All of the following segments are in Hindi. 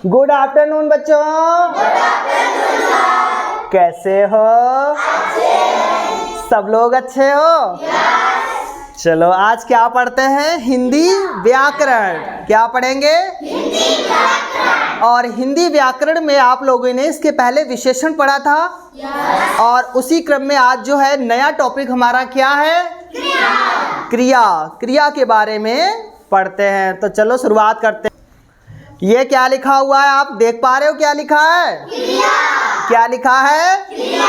गुड आफ्टरनून बच्चों। Good afternoon sir. कैसे हो? अच्छे। सब लोग अच्छे हो? यस। चलो आज क्या पढ़ते हैं? हिंदी व्याकरण। क्या पढ़ेंगे? हिंदी व्याकरण। और हिंदी व्याकरण में आप लोगों ने इसके पहले विशेषण पढ़ा था। यस। और उसी क्रम में आज जो है नया टॉपिक हमारा क्या है? क्रिया। क्रिया क्रिया के बारे में पढ़ते हैं। तो चलो शुरुआत करते हैं। ये क्या लिखा हुआ है? आप देख पा रहे हो क्या लिखा है? क्रिया। क्या लिखा है? क्रिया।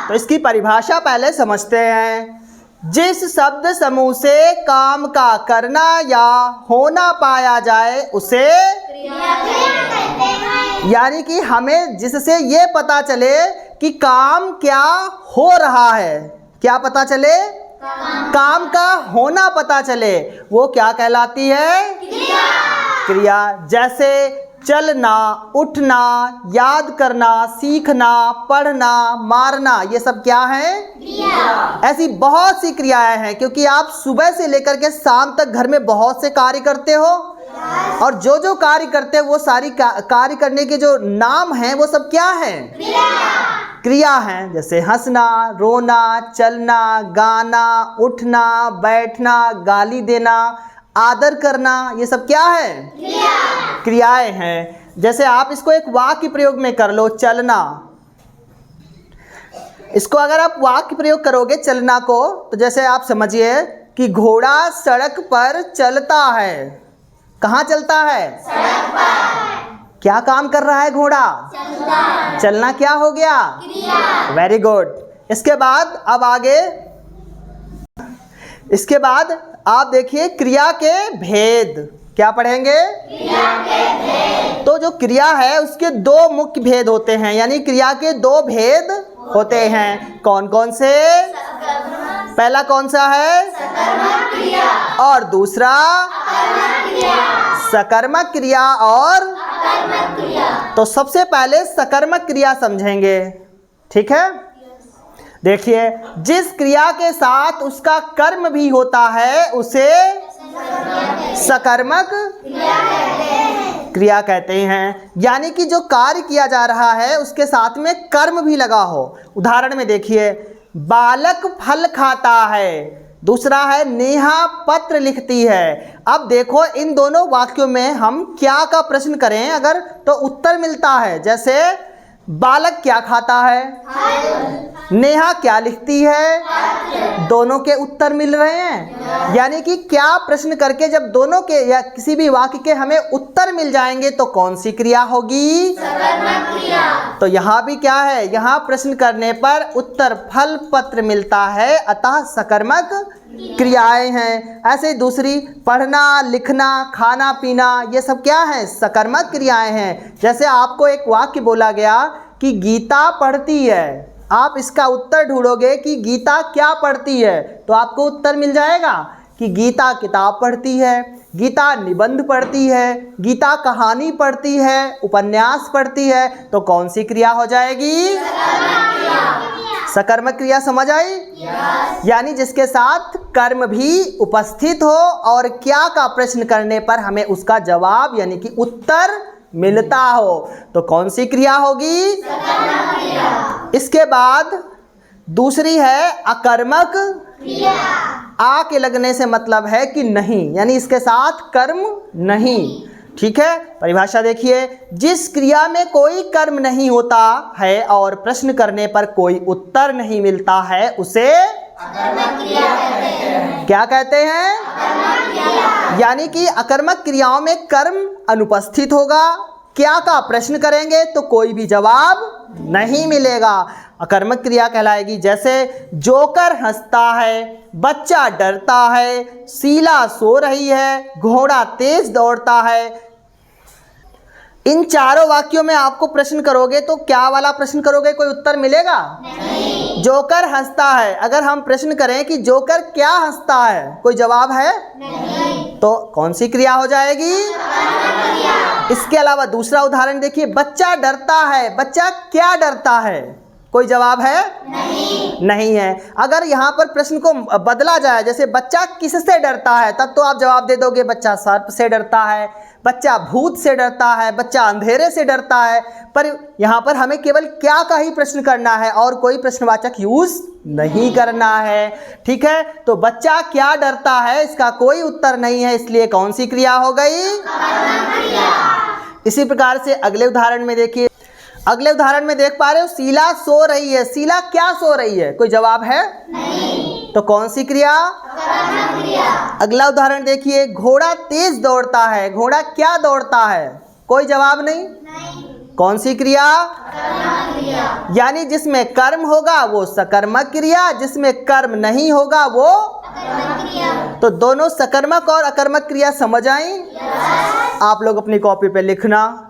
तो इसकी परिभाषा पहले समझते हैं। जिस शब्द समूह से काम का करना या होना पाया जाए उसे क्रिया कहते हैं। यानी कि हमें जिससे ये पता चले कि काम क्या हो रहा है, क्या पता चले? काम का होना पता चले, वो क्या कहलाती है? क्रिया। क्रिया। जैसे चलना, उठना, याद करना, सीखना, पढ़ना, मारना, ये सब क्या है? क्रिया। ऐसी बहुत सी क्रियाएं हैं, क्योंकि आप सुबह से लेकर के शाम तक घर में बहुत से कार्य करते हो। और जो जो कार्य करते हैं वो सारी कार्य करने के जो नाम हैं वो सब क्या हैं? क्रिया। क्रिया हैं। जैसे हंसना, रोना, चलना, गाना, उठना, बैठना, गाली देना, आदर करना, ये सब क्या है? क्रिया। क्रियाएं हैं। जैसे आप इसको एक वाक्य प्रयोग में कर लो, चलना। इसको अगर आप वाक्य प्रयोग करोगे चलना को, तो जैसे आप समझिए कि घोड़ा सड़क पर चलता है। कहाँ चलता है? सड़क पर। क्या काम कर रहा है घोड़ा? चलना। चलना क्या हो गया? क्रिया। Very good. इसके बाद अब आगे, इसके बाद आप देखिए क्रिया के भेद। क्या पढ़ेंगे? क्रिया के भेद। तो जो क्रिया है उसके दो मुख्य भेद होते हैं, यानी क्रिया के दो भेद होते हैं। कौन कौन से? पहला कौन सा है? सकर्मक क्रिया। और दूसरा? अकर्मक क्रिया। सकर्मक क्रिया और अकर्मक क्रिया। तो सबसे पहले सकर्मक क्रिया समझेंगे, ठीक है? देखिए, जिस क्रिया के साथ उसका कर्म भी होता है उसे सकर्मक क्रिया कहते हैं। यानी कि जो कार्य किया जा रहा है उसके साथ में कर्म भी लगा हो। उदाहरण में देखिए, बालक फल खाता है, दूसरा है नेहा पत्र लिखती है। अब देखो इन दोनों वाक्यों में हम क्या का प्रश्न करें अगर, तो उत्तर मिलता है। जैसे बालक क्या खाता है, नेहा क्या लिखती है, दोनों के उत्तर मिल रहे हैं। यानी कि क्या प्रश्न करके जब दोनों के या किसी भी वाक्य के हमें उत्तर मिल जाएंगे तो कौन सी क्रिया होगी? सकर्मक क्रिया। तो यहाँ भी क्या है? यहाँ प्रश्न करने पर उत्तर फल पत्र मिलता है, अतः सकर्मक क्रियाएं हैं। ऐसे दूसरी पढ़ना, लिखना, खाना पीना, ये सब क्या है? सकर्मक क्रियाएं हैं। जैसे आपको एक वाक्य बोला गया कि गीता पढ़ती है, आप इसका उत्तर ढूंढोगे कि गीता क्या पढ़ती है, तो आपको उत्तर मिल जाएगा कि गीता किताब पढ़ती है, गीता निबंध पढ़ती है, गीता कहानी पढ़ती है, उपन्यास पढ़ती है। तो कौन सी क्रिया हो जाएगी? सकर्मक क्रिया। समझ आई? yes. यानी जिसके साथ कर्म भी उपस्थित हो और क्या का प्रश्न करने पर हमें उसका जवाब यानी कि उत्तर मिलता हो, तो कौन सी क्रिया होगी? सकर्मक क्रिया। इसके बाद दूसरी है अकर्मक क्रिया। आ के लगने से मतलब है कि नहीं, यानी इसके साथ कर्म नहीं, ठीक है? परिभाषा देखिए, जिस क्रिया में कोई कर्म नहीं होता है और प्रश्न करने पर कोई उत्तर नहीं मिलता है उसे अकर्मक क्रिया कहते हैं। क्या कहते हैं? अकर्मक क्रिया। यानी कि अकर्मक क्रियाओं में कर्म अनुपस्थित होगा, क्या का प्रश्न करेंगे तो कोई भी जवाब नहीं मिलेगा, अकर्मक क्रिया कहलाएगी। जैसे जोकर हंसता है, बच्चा डरता है, शीला सो रही है, घोड़ा तेज दौड़ता है। इन चारों वाक्यों में आपको प्रश्न करोगे तो क्या वाला प्रश्न करोगे? कोई उत्तर मिलेगा? नहीं। जोकर हंसता है, अगर हम प्रश्न करें कि जोकर क्या हंसता है, कोई जवाब है? नहीं। तो कौन सी क्रिया हो जाएगी? इसके अलावा दूसरा उदाहरण देखिए, बच्चा डरता है, बच्चा क्या डरता है? कोई जवाब है? नहीं है। अगर यहाँ पर प्रश्न को बदला जाए, जैसे बच्चा किससे डरता है, तब तो आप जवाब दे दोगे बच्चा सर्प से डरता है, बच्चा भूत से डरता है, बच्चा अंधेरे से डरता है। पर यहाँ पर हमें केवल क्या का ही प्रश्न करना है और कोई प्रश्नवाचक यूज नहीं करना है। ठीक है, तो बच्चा क्या डरता है इसका कोई उत्तर नहीं है, इसलिए कौन सी क्रिया हो गई? इसी प्रकार से अगले उदाहरण में देखिए, अगले उदाहरण में देख पा रहे हो शीला सो रही है। शीला क्या सो रही है? कोई जवाब है? नहीं। तो कौन सी क्रिया? क्रिया। अगला उदाहरण देखिए, घोड़ा तेज दौड़ता है। घोड़ा क्या दौड़ता है? कोई जवाब नहीं। कौन सी क्रिया? क्रिया। यानी जिसमें कर्म होगा वो सकर्मक क्रिया, जिसमें कर्म नहीं होगा वो अकर्मक क्रिया। तो दोनों सकर्मक और अकर्मक क्रिया समझ आई? आप लोग अपनी कॉपी पे लिखना।